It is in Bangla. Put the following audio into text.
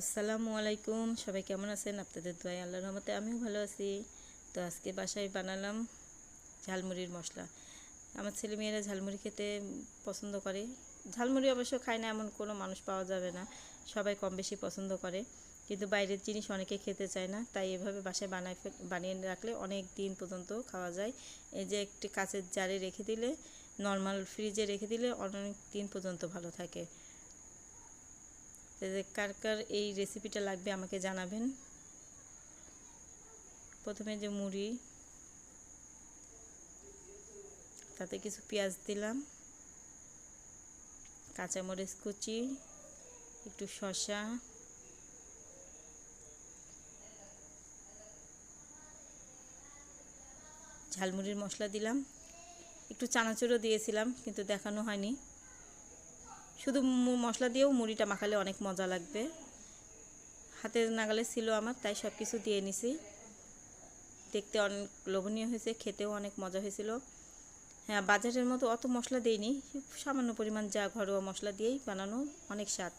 আসসালামু আলাইকুম, সবাই কেমন আছেন? আপনাদের দোয়ায় আল্লাহর রহমতে আমিও ভালো আছি। তো আজকে বাসায় বানালাম ঝালমুড়ির মশলা। আমার ছেলেমেয়েরা ঝালমুড়ি খেতে পছন্দ করে। ঝালমুড়ি অবশ্য খায় না এমন কোনো মানুষ পাওয়া যাবে না, সবাই কম বেশি পছন্দ করে। কিন্তু বাইরের জিনিস অনেকে খেতে চায় না, তাই এভাবে বাসায় বানিয়ে রাখলে অনেক দিন পর্যন্ত খাওয়া যায়। এই যে একটি কাঁচের জারে রেখে দিলে, নর্মাল ফ্রিজে রেখে দিলে অনেক দিন পর্যন্ত ভালো থাকে। কার কার এই রেসিপিটা লাগবে আমাকে জানাবেন। প্রথমে যে মুড়ি, তাতে কিছু পেঁয়াজ দিলাম, কাঁচামরিচ কুচি, একটু শসা, ঝালমুড়ির মশলা দিলাম, একটু চানাচুরও দিয়েছিলাম কিন্তু দেখানো হয়নি। শুধু মশলা দিয়েও মুড়িটা মাখালে অনেক মজা লাগবে। হাতের নাগালে ছিল আমার, তাই সব কিছু দিয়ে নিছি। দেখতে অনেক লোভনীয় হয়েছে, খেতেও অনেক মজা হয়েছিল। হ্যাঁ, বাজারের মতো অত মশলা দেইনি, সামান্য পরিমাণ যা ঘরোয়া মশলা দিয়েই বানানো, অনেক স্বাদ।